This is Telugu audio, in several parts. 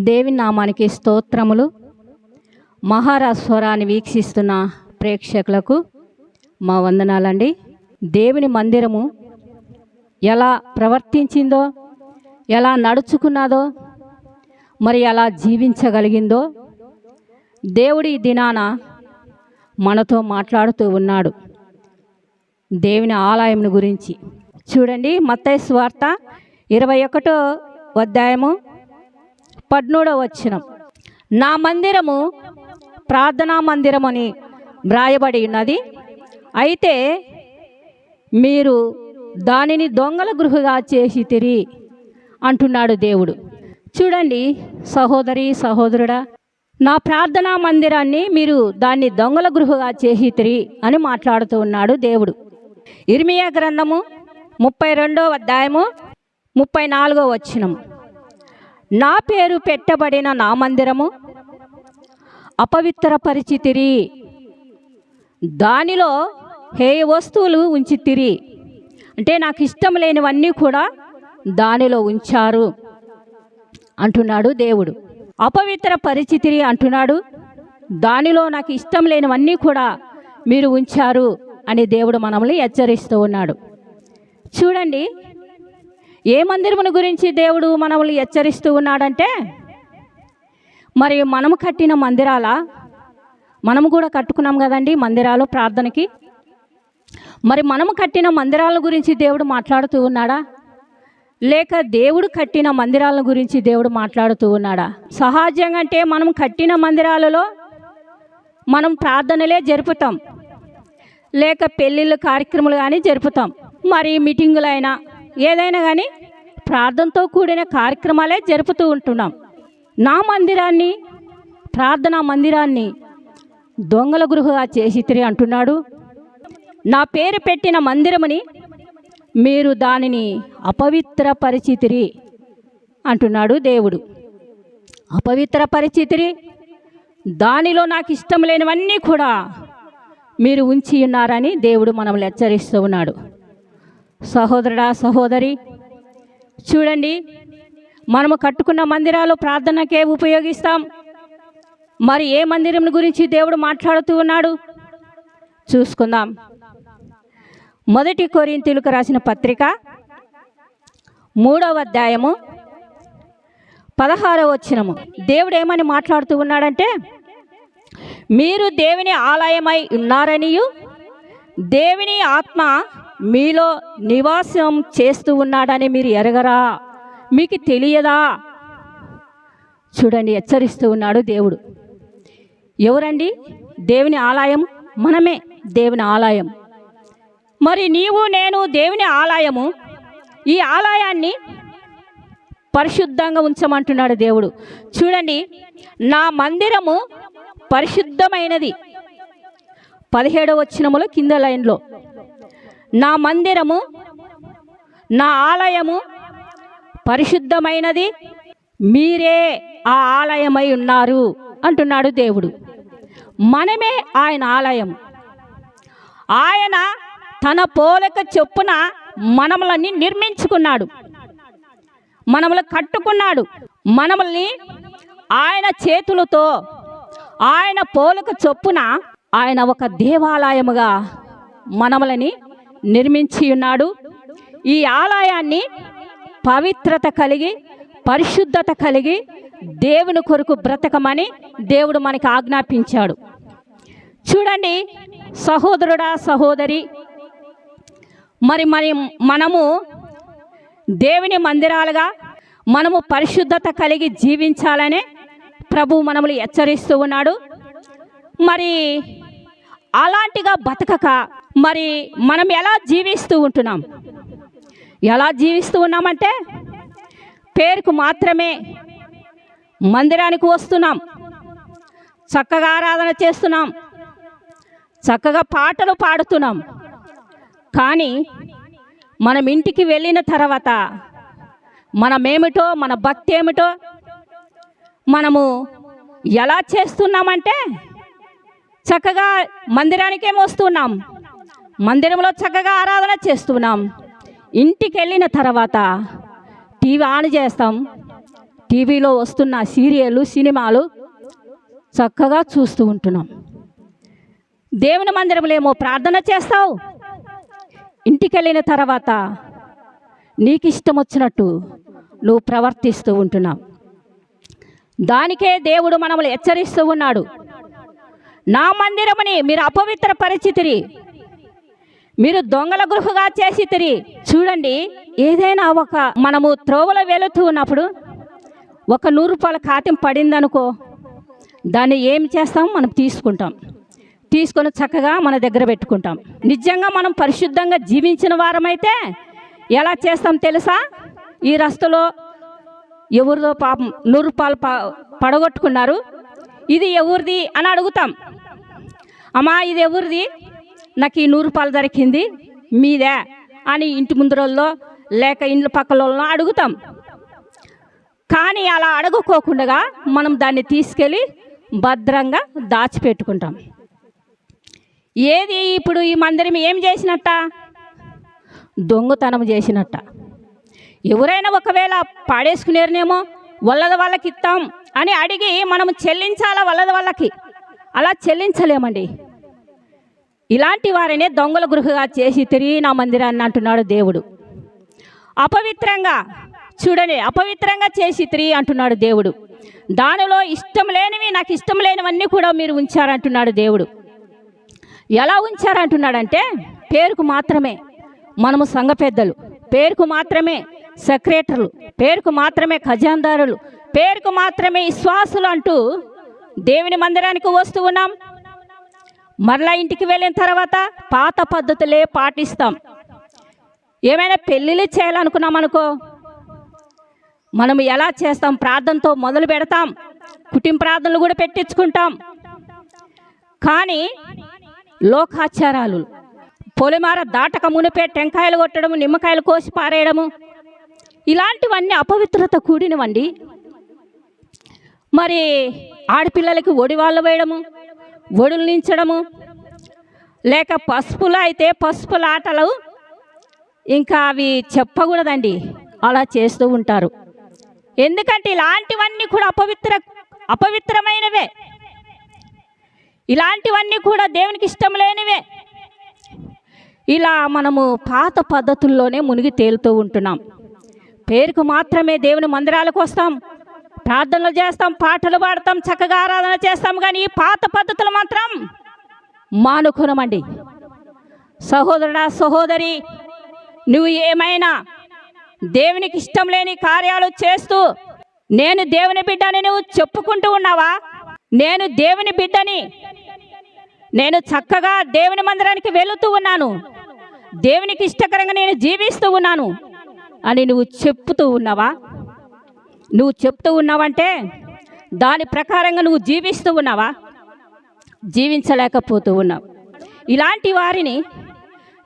దేవుని నామానికి స్తోత్రములు. మహారాస్వరాన్ని వీక్షిస్తున్న ప్రేక్షకులకు మా వందనాలండి. దేవుని మందిరము ఎలా ప్రవర్తించిందో, ఎలా నడుచుకున్నదో, మరి ఎలా జీవించగలిగిందో దేవుడి ఈ దినాన మనతో మాట్లాడుతూ ఉన్నాడు. దేవుని ఆలయం గురించి చూడండి. మత్తయి సువార్త 21వ అధ్యాయము 17వ వచనం. నా మందిరము ప్రార్థనా మందిరం అని వ్రాయబడి ఉన్నది, అయితే మీరు దానిని దొంగల గృహగా చేసితిరి అంటున్నాడు దేవుడు. చూడండి సహోదరి సహోదరుడా, నా ప్రార్థనా మందిరాన్ని మీరు దాన్ని దొంగల గృహగా చేసితిరి అని మాట్లాడుతూ ఉన్నాడు దేవుడు. ఇర్మియా గ్రంథము 32వ అధ్యాయము 34వ వచనం. నా పేరు పెట్టబడిన నా మందిరము అపవిత్రపరిచితిరి, దానిలో హేయ వస్తువులు ఉంచితిరి. అంటే నాకు ఇష్టం లేనివన్నీ కూడా దానిలో ఉంచారు అంటున్నాడు దేవుడు. అపవిత్ర పరిచితిరి అంటున్నాడు, దానిలో నాకు ఇష్టం లేనివన్నీ కూడా మీరు ఉంచారు అని దేవుడు మనల్ని హెచ్చరిస్తూ ఉన్నాడు. చూడండి, ఏ మందిరమును గురించి దేవుడు మనల్ని హెచ్చరిస్తూ ఉన్నాడంటే, మరి మనము కట్టిన మనము కూడా కట్టుకున్నాం కదండి మందిరాలు ప్రార్థనకి. మరి మనము కట్టిన మందిరాల గురించి దేవుడు మాట్లాడుతూ ఉన్నాడా, లేక దేవుడు కట్టిన మందిరాల గురించి దేవుడు మాట్లాడుతూ ఉన్నాడా? సహజంగా అంటే మనం కట్టిన మందిరాలలో మనం ప్రార్థనలే జరుపుతాం, లేక పెళ్ళిళ్ళు కార్యక్రమాలు కానీ జరుపుతాం, మరి మీటింగులైనా ఏదైనా కానీ ప్రార్థనతో కూడిన కార్యక్రమాలే జరుపుతూ ఉంటున్నాం. నా మందిరాన్ని, ప్రార్థనా మందిరాన్ని దొంగల గృహగా చేసితిరి అంటున్నాడు. నా పేరు పెట్టిన మందిరముని మీరు దానిని అపవిత్ర పరిచితిరి అంటున్నాడు దేవుడు. అపవిత్ర పరిచితిరి, దానిలో నాకు ఇష్టం లేనివన్నీ కూడా మీరు ఉంచి ఉన్నారని దేవుడు మనల్ని హెచ్చరిస్తూ ఉన్నాడు. సహోదరుడా సహోదరి, చూడండి, మనము కట్టుకున్న మందిరాలు ప్రార్థనకే ఉపయోగిస్తాం. మరి ఏ మందిరం గురించి దేవుడు మాట్లాడుతూ ఉన్నాడు చూసుకుందాం. 1 కొరింథీయులకు రాసిన పత్రిక 3వ అధ్యాయము 16వ వచనము. దేవుడు ఏమని మాట్లాడుతూ ఉన్నాడంటే, మీరు దేవుని ఆలయమై ఉన్నారనియు దేవుని ఆత్మ మీలో నివాసం చేస్తూ ఉన్నాడని మీరు ఎరగరా, మీకు తెలియదా? చూడండి, హెచ్చరిస్తూ ఉన్నాడు దేవుడు. ఎవరండి దేవుని ఆలయం? మనమే దేవుని ఆలయం. మరి నీవు నేను దేవుని ఆలయము. ఈ ఆలయాన్ని పరిశుద్ధంగా ఉంచమంటున్నాడు దేవుడు. చూడండి, నా మందిరము పరిశుద్ధమైనది. 17వ వచనములో కింద లైన్లో, నా మందిరము, నా ఆలయము పరిశుద్ధమైనది, మీరే ఆ ఆలయమై ఉన్నారు అంటున్నాడు దేవుడు. మనమే ఆయన ఆలయం. ఆయన తన పోలిక చొప్పున మనములని నిర్మించుకున్నాడు, మనములు కట్టుకున్నాడు. మనముల్ని ఆయన చేతులతో, ఆయన పోలిక చొప్పున ఆయన ఒక దేవాలయముగా మనములని నిర్మించి ఉన్నాడు. ఈ ఆలయాన్ని పవిత్రత కలిగి, పరిశుద్ధత కలిగి దేవుని కొరకు బ్రతకమని దేవుడు మనకి ఆజ్ఞాపించాడు. చూడండి సహోదరుడా సహోదరి, మరి మనము దేవుని మందిరాలుగా మనము పరిశుద్ధత కలిగి జీవించాలనే ప్రభు మనములు హెచ్చరిస్తూ ఉన్నాడు. మరి అలాంటిగా బతకక మరి మనం ఎలా జీవిస్తూ ఉంటున్నాం? ఎలా జీవిస్తూ ఉన్నామంటే, పేరుకు మాత్రమే మందిరానికి వస్తున్నాం, చక్కగా ఆరాధన చేస్తున్నాం, చక్కగా పాటలు పాడుతున్నాం. కానీ మనం ఇంటికి వెళ్ళిన తర్వాత మనమేమిటో, మన భక్తి ఏమిటో మనము ఎలా చేస్తున్నామంటే, చక్కగా మందిరానికేమో వస్తున్నాం, మందిరంలో చక్కగా ఆరాధన చేస్తున్నాం, ఇంటికి వెళ్ళిన తర్వాత టీవీ ఆన్ చేస్తాం, టీవీలో వస్తున్న సీరియళ్ళు, సినిమాలు చక్కగా చూస్తూ ఉంటున్నాం. దేవుని మందిరంలో ఏమో ప్రార్థన చేస్తావు, ఇంటికి వెళ్ళిన తర్వాత నీకు ఇష్టం వచ్చినట్టు నువ్వు ప్రవర్తిస్తూ ఉంటున్నావు. దానికే దేవుడు మనల్ని హెచ్చరిస్తూ ఉన్నాడు. నా మందిరముని మీరు అపవిత్ర పరిచితిరి, మీరు దొంగల గృహగా చేసితిరి. చూడండి, ఏదైనా మనము త్రోవలో వెళుతూ ఉన్నప్పుడు ఒక 100 రూపాయల కాతం పడిందనుకో, దాన్ని ఏం చేస్తాం? మనం తీసుకొని చక్కగా మన దగ్గర పెట్టుకుంటాం. నిజంగా మనం పరిశుద్ధంగా జీవించిన వారమైతే ఎలా చేస్తాం తెలుసా? ఈ రస్తలో ఎవరిదో పాపం 100 రూపాయలు పడగొట్టుకున్నారు, ఇది ఎవరిది అని అడుగుతాం. అమ్మా ఇది ఎవరిది, నాకు ఈ 100 రూపాయలు దొరికింది, మీదే అని ఇంటి ముందరోళ్ళో లేక ఇండ్ల పక్కలలో అడుగుతాం. కానీ అలా అడుగుకోకుండా మనం దాన్ని తీసుకెళ్ళి భద్రంగా దాచిపెట్టుకుంటాం. ఏది ఇప్పుడు ఈ మందిరం ఏం చేసినట్ట? దొంగతనం చేసినట్ట. ఎవరైనా ఒకవేళ పాడేసుకునేరునేమో, వల్లద వాళ్ళకి ఇస్తాం అని అడిగి మనం చెల్లించాలా వల్లద వాళ్ళకి? అలా చెల్లించలేమండి. ఇలాంటి వారినే దొంగల గృహగా చేసి తిరిగి నా మందిరాన్ని అంటున్నాడు దేవుడు. అపవిత్రంగా చూడండి, అపవిత్రంగా చేసి తిరిగి అంటున్నాడు దేవుడు. దానిలో ఇష్టం లేనివి, నాకు ఇష్టం లేనివన్నీ కూడా మీరు ఉంచారంటున్నాడు దేవుడు. ఎలా ఉంచారంటున్నాడంటే, పేరుకు మాత్రమే మనము సంఘ పెద్దలు, పేరుకు మాత్రమే సెక్రటరీలు, పేరుకు మాత్రమే ఖజాందారులు, పేరుకు మాత్రమే విశ్వాసులు అంటూ దేవుని మందిరానికి వస్తూ ఉన్నాం. మరలా ఇంటికి వెళ్ళిన తర్వాత పాత పద్ధతులే పాటిస్తాం. ఏమైనా పెళ్ళిళ్ళు చేయాలనుకున్నాం అనుకో, మనం ఎలా చేస్తాం? ప్రార్థనతో మొదలు పెడతాం, కుటుంబ ప్రార్థనలు కూడా పెట్టించుకుంటాం. కానీ లోకాచారాలు, పొలిమార దాటక మునిపే టెంకాయలు కొట్టడము, నిమ్మకాయలు కోసి పారేయడము, ఇలాంటివన్నీ అపవిత్రత కూడినవండి. మరి ఆడపిల్లలకి ఒడివాళ్ళు వేయడము, ఒడులు నించడము, లేక పసుపులు అయితే పసుపుల ఆటలు, ఇంకా అవి చెప్పకూడదండి, అలా చేస్తూ ఉంటారు. ఎందుకంటే ఇలాంటివన్నీ కూడా అపవిత్రమైనవే. ఇలాంటివన్నీ కూడా దేవునికి ఇష్టం లేనివే. ఇలా మనము పాత పద్ధతుల్లోనే మునిగి తేలుతూ ఉంటున్నాం. పేరుకు మాత్రమే దేవుని మందిరాలకు వస్తాం, ప్రార్థనలు చేస్తాం, పాటలు పాడతాం, చక్కగా ఆరాధన చేస్తాం. కానీ ఈ పాత పద్ధతులు మాత్రం మానుకునమండి. సహోదరుడా, సహోదరి, నువ్వు ఏమైనా దేవునికి ఇష్టం లేని కార్యాలు చేస్తూ నేను దేవుని బిడ్డని నువ్వు చెప్పుకుంటూ ఉన్నావా? నేను దేవుని బిడ్డని, నేను చక్కగా దేవుని మందిరానికి వెళుతూ ఉన్నాను, దేవునికి ఇష్టకరంగా నేను జీవిస్తూ ఉన్నాను అని నువ్వు చెప్తూ ఉన్నావా? నువ్వు చెప్తూ ఉన్నావంటే దాని ప్రకారంగా నువ్వు జీవిస్తూ ఉన్నావా? జీవించలేకపోతూ ఉన్నావు. ఇలాంటి వారిని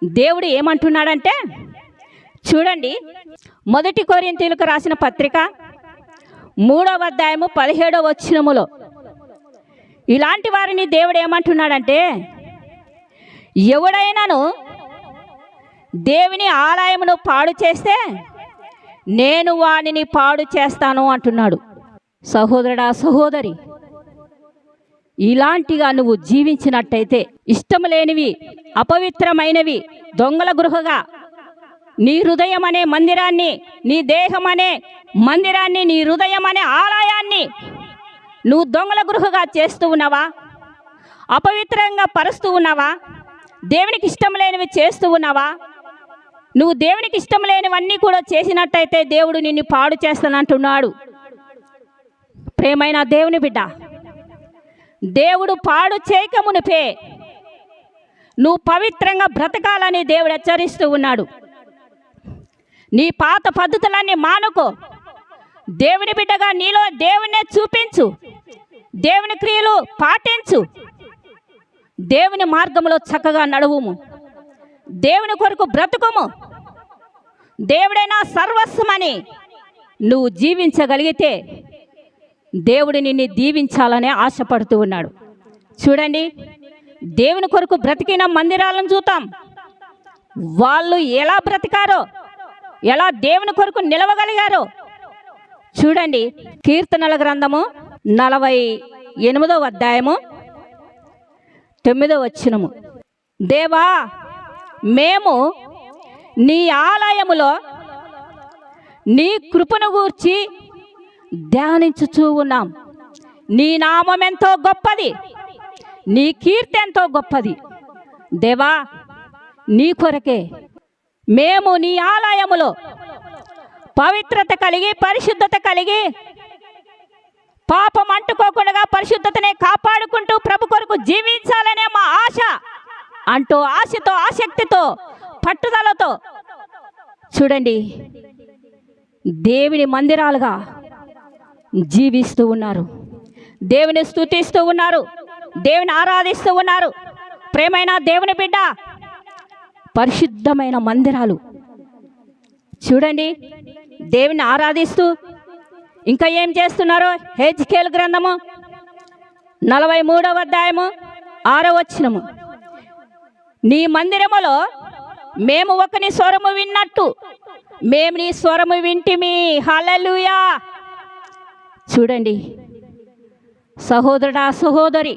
దేవుడు ఏమంటున్నాడంటే, చూడండి, 1 కొరింథీయులకు రాసిన పత్రిక 3వ అధ్యాయము 17వ వచనములో ఇలాంటి వారిని దేవుడు ఏమంటున్నాడంటే, ఎవడైనాను దేవుని ఆలయమును పాడు చేస్తే నేను వానిని పాడు చేస్తాను అంటున్నాడు. సహోదరుడా, సహోదరి, ఇలాంటిగా నువ్వు జీవించినట్టయితే, ఇష్టం లేనివి, అపవిత్రమైనవి, దొంగల గృహగా నీ హృదయం అనే మందిరాన్ని, నీ దేహం అనే మందిరాన్ని, నీ హృదయం అనే ఆలయాన్ని నువ్వు దొంగల గృహగా చేస్తూ ఉన్నావా? అపవిత్రంగా పరుస్తూ ఉన్నావా? దేవునికి ఇష్టం లేనివి చేస్తూ ఉన్నావా? నువ్వు దేవునికి ఇష్టం లేనివన్నీ కూడా చేసినట్టయితే దేవుడు నిన్ను పాడు చేస్తానంటున్నాడు. ప్రేమైన దేవుని బిడ్డ, దేవుడు పాడు చేయక మునిపే నువ్వు పవిత్రంగా బ్రతకాలని దేవుడు హెచ్చరిస్తూ ఉన్నాడు. నీ పాత పద్ధతులన్నీ మానుకో. దేవుని బిడ్డగా నీలో దేవునే చూపించు, దేవుని క్రియలు పాటించు, దేవుని మార్గంలో చక్కగా నడువుము, దేవుని కొరకు బ్రతుకుము. దేవుడైనా సర్వస్వమని నువ్వు జీవించగలిగితే దేవుడు నిన్ను దీవించాలనే ఆశపడుతూ ఉన్నాడు. చూడండి, దేవుని కొరకు బ్రతికిన మందిరాలను చూద్దాం. వాళ్ళు ఎలా బ్రతికారో, ఎలా దేవుని కొరకు నిలవగలిగారో చూడండి, కీర్తనల గ్రంథము 48వ అధ్యాయము 9వ వచనము. దేవా, మేము నీ ఆలయములో నీ కృపను గూర్చి ధ్యానించుచూ ఉన్నాం. నీ నామం ఎంతో గొప్పది, నీ కీర్తి ఎంతో గొప్పది. దేవా, నీ కొరకే మేము నీ ఆలయములో పవిత్రత కలిగి, పరిశుద్ధత కలిగి, పాపం అంటుకోకుండా పరిశుద్ధతనే కాపాడుకుంటూ ప్రభు కొరకు జీవించాలనే మా ఆశ అంటూ ఆశతో, ఆసక్తితో, పట్టుదలతో చూడండి దేవుని మందిరాలుగా జీవిస్తూ ఉన్నారు. దేవుని స్తుతిస్తూ ఉన్నారు, దేవుని ఆరాధిస్తూ ఉన్నారు. ప్రేమైన దేవుని బిడ్డ, పరిశుద్ధమైన మందిరాలు చూడండి, దేవుని ఆరాధిస్తూ ఇంకా ఏం చేస్తున్నారో హెజ్కేలు గ్రంథము 43వ అధ్యాయము 6వ వచనము. నీ మందిరములో మేము ఒకని స్వరము విన్నట్టు మేము నీ స్వరము వింటిమి. హల్లెలూయా. చూడండి సహోదరుడా, సహోదరి,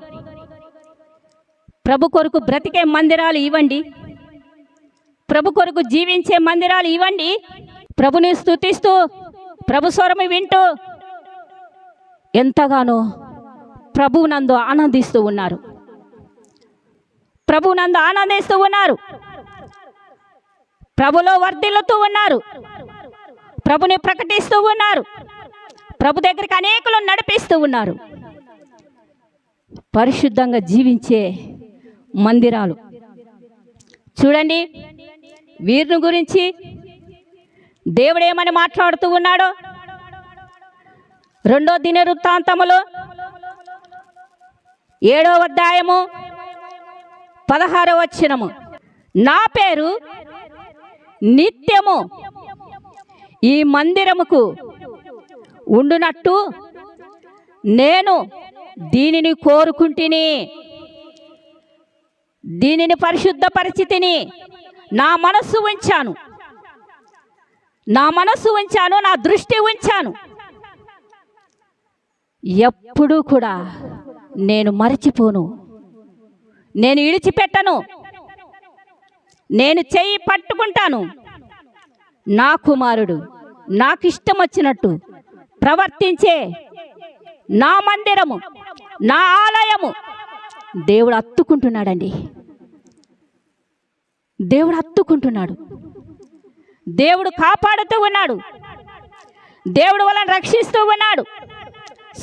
ప్రభు కొరకు బ్రతికే మందిరాలు ఇవ్వండి, ప్రభు కొరకు జీవించే మందిరాలు ఇవ్వండి. ప్రభుని స్తుతిస్తూ, ప్రభు స్వరము వింటూ ఎంతగానో ప్రభువునందు ఆనందిస్తూ ఉన్నారు, ప్రభువునందు ఆనందిస్తూ ఉన్నారు, ప్రభులో వర్ధిల్లుతూ ఉన్నారు, ప్రభుని ప్రకటిస్తూ ఉన్నారు, ప్రభు దగ్గరికి అనేకులను నడిపిస్తూ ఉన్నారు. పరిశుద్ధంగా జీవించే మందిరాలు చూడండి. వీరిని గురించి దేవుడు ఏమని మాట్లాడుతూ ఉన్నాడో 2వ దినవృత్తాంతములు 7వ అధ్యాయము 16వ వచనము. నా పేరు నిత్యము ఈ మందిరముకు ఉండునట్టు నేను దీనిని కోరుకుంటుని, దీనిని పరిశుద్ధపరిచితిని. నా మనస్సు ఉంచాను, నా మనస్సు ఉంచాను, నా దృష్టి ఉంచాను. ఎప్పుడూ కూడా నేను మరచిపోను, నేను విడిచిపెట్టను, నేను చెయ్యి పట్టుకుంటాను. నా కుమారుడు నాకు ఇష్టం వచ్చినట్టు ప్రవర్తించే నా మందిరము, నా ఆలయము దేవుడు హత్తుకుంటున్నాడండి. దేవుడు హత్తుకుంటున్నాడు, దేవుడు కాపాడుతూ ఉన్నాడు, దేవుడు వాళ్ళని రక్షిస్తూ ఉన్నాడు,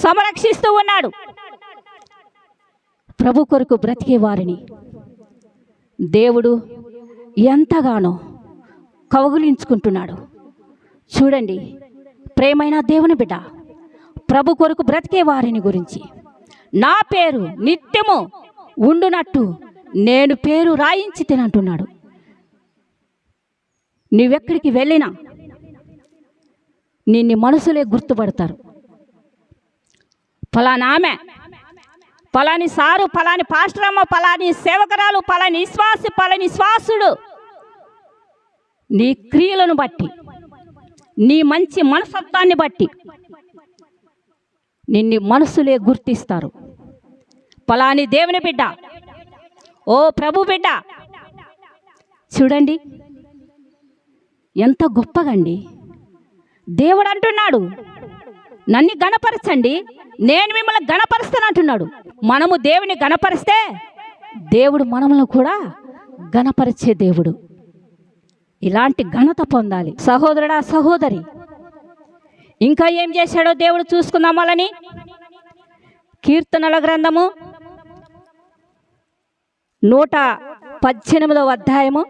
సంరక్షిస్తూ ఉన్నాడు. ప్రభు కొరకు బ్రతికే వారిని దేవుడు ఎంతగానో కౌగిలించుకుంటున్నాడు. చూడండి ప్రేమైన దేవుని బిడ్డ, ప్రభు కొరకు బ్రతికే వారిని గురించి నా పేరు నిత్యము ఉండునట్టు నేను పేరు రాయించి తినంటున్నాడు. నువ్వెక్కడికి వెళ్ళినా నిన్ను మనుషులే గుర్తుపడతారు. ఫలానా ఆమె, ఫలాని సారు, ఫలాని పాస్టరమ్మ, ఫలాని సేవకరాలు, ఫలాని విశ్వాసి, ఫలాని విశ్వాసుడు. నీ క్రియలను బట్టి, నీ మంచి మనస్తత్వాన్ని బట్టి నిన్ను మనుషులే గుర్తిస్తారు. ఫలాని దేవుని బిడ్డ, ఓ ప్రభు బిడ్డ. చూడండి ఎంత గొప్పగండి. దేవుడు అంటున్నాడు, నన్ను గణపరచండి, నేను మిమ్మల్ని గణపరుస్తాను అంటున్నాడు. మనము దేవుని గణపరిస్తే దేవుడు మనములను కూడా గణపరిచే దేవుడు. ఇలాంటి ఘనత పొందాలి సహోదరుడా, సహోదరి. ఇంకా ఏం చేశాడో దేవుడు చూసుకుందాం. వాళ్ళని కీర్తనల గ్రంథము 118వ అధ్యాయము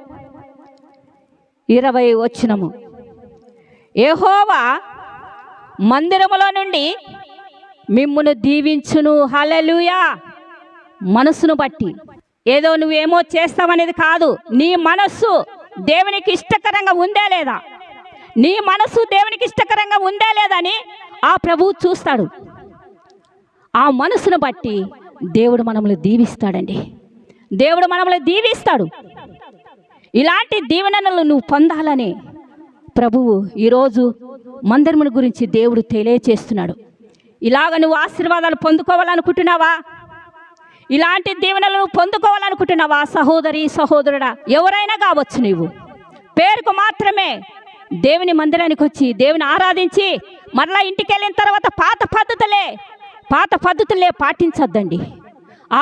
20వ వచనము. యెహోవా మందిరములో నుండి మిమ్మును దీవించును. హల్లెలూయా. మనసును బట్టి, ఏదో నువ్వేమో చేస్తావనేది కాదు. నీ మనస్సు దేవునికి ఇష్టకరంగా ఉందా లేదా, నీ మనస్సు దేవునికి ఇష్టకరంగా ఉందా లేదా అని ఆ ప్రభువు చూస్తాడు. ఆ మనసును బట్టి దేవుడు మనల్ని దీవిస్తాడండి. దేవుడు మనల్ని దీవిస్తాడు. ఇలాంటి దీవెనలు నువ్వు పొందాలని ప్రభువు ఈరోజు మందిరమును గురించి దేవుడు తెలియచేస్తున్నాడు. ఇలాగ నువ్వు ఆశీర్వాదాలు పొందుకోవాలనుకుంటున్నావా? ఇలాంటి దీవెనలను పొందుకోవాలనుకుంటున్నావా? సహోదరి సహోదరుడా, ఎవరైనా కావచ్చు, నీవు పేరుకు మాత్రమే దేవుని మందిరానికి వచ్చి దేవుని ఆరాధించి మరలా ఇంటికి వెళ్ళిన తర్వాత పాత పద్ధతులే పాటించద్దండి. ఆ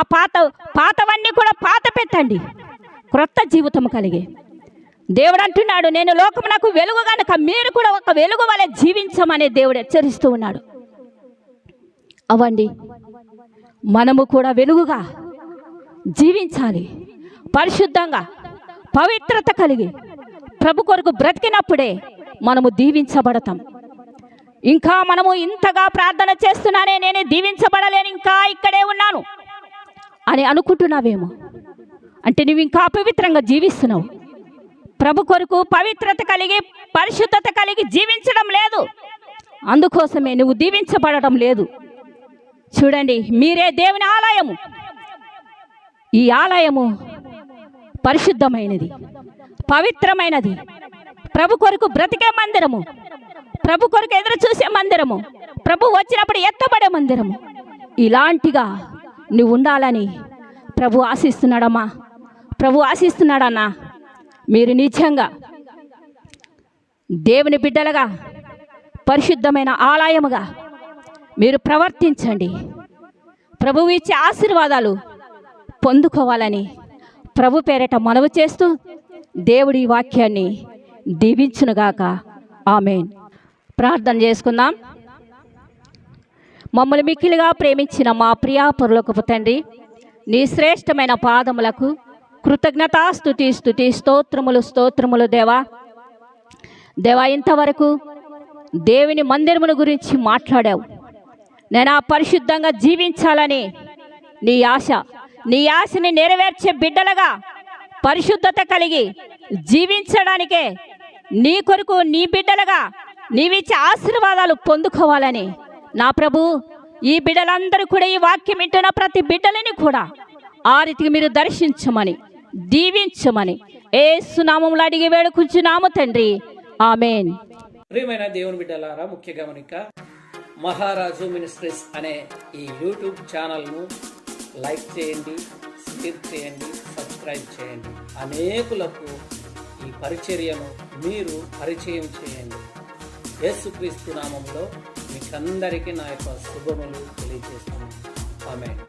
పాతవన్నీ కూడా పాత పెట్టండి. క్రొత్త జీవితం కలిగి దేవుడు అంటున్నాడు, నేను లోకమునకు వెలుగు గనుక మీరు కూడా ఒక వెలుగు వలె జీవించమని దేవుడు హెచ్చరిస్తూ ఉన్నాడు. అవండి, మనము కూడా వెలుగుగా జీవించాలి. పరిశుద్ధంగా పవిత్రత కలిగి ప్రభు కొరకు బ్రతికినప్పుడే మనము దీవించబడతాం. ఇంకా మనము ఇంతగా ప్రార్థన చేస్తున్నానే, నేనే దీవించబడలేను, ఇంకా ఇక్కడే ఉన్నాను అని అనుకుంటున్నావేమో. అంటే నువ్వు ఇంకా అపవిత్రంగా జీవిస్తున్నావు. ప్రభు కొరకు పవిత్రత కలిగి పరిశుద్ధత కలిగి జీవించడం లేదు. అందుకోసమే నువ్వు దీవించబడటం లేదు. చూడండి, మీరే దేవుని ఆలయము. ఈ ఆలయము పరిశుద్ధమైనది, పవిత్రమైనది, ప్రభు కొరకు బ్రతికే మందిరము, ప్రభు కొరకు ఎదురు చూసే మందిరము, ప్రభు వచ్చినప్పుడు ఎత్తబడే మందిరము. ఇలాంటిగా నువ్వు ఉండాలని ప్రభు ఆశిస్తున్నాడమ్మా, ప్రభు ఆశిస్తున్నాడన్నా. మీరు నిజంగా దేవుని బిడ్డలుగా పరిశుద్ధమైన ఆలయముగా మీరు ప్రవర్తించండి. ప్రభువు ఇచ్చే ఆశీర్వాదాలు పొందుకోవాలని ప్రభు పేరట మనవి చేస్తూ దేవుడి వాక్యాన్ని దీవించునుగాక. ఆమేన్. ప్రార్థన చేసుకుందాం. మమ్మల్ని మిక్కిలిగా ప్రేమించిన మా ప్రియా పరలోకపు తండ్రి, నీ శ్రేష్టమైన పాదములకు కృతజ్ఞతాస్తుతి స్తోత్రములు దేవా, ఇంతవరకు దేవుని మందిరమును గురించి మాట్లాడావు. నేను ఆ పరిశుద్ధంగా జీవించాలని నీ ఆశని నెరవేర్చే బిడ్డలుగా పరిశుద్ధత కలిగి జీవించడానికే నీ కొరకు నీ బిడ్డలుగా నీవిచ్చే ఆశీర్వాదాలు పొందుకోవాలని నా ప్రభు, ఈ బిడ్డలందరూ కూడా ఈ వాక్యం వింటున్న ప్రతి బిడ్డలని కూడా ఆ రీతికి మీరు దర్శించమని దీవించమని యేసు నామములో అడిగి వేడుకుంటున్నాము తండ్రి. ఆమేన్. ప్రియమైన దేవుని బిడ్డలారా, ముఖ్య గమనిక, మహారాజు మినిస్ట్రీస్ అనే ఈ యూట్యూబ్ ఛానల్ను లైక్ చేయండి, షేర్ చేయండి, సబ్స్క్రైబ్ చేయండి. అనేకులకు ఈ పరిచర్యను మీరు పరిచయం చేయండి. యేసుక్రీస్తు నామంలో మీకందరికీ నా యొక్క శుభములు తెలియజేస్తున్నాను. ఆమేన్.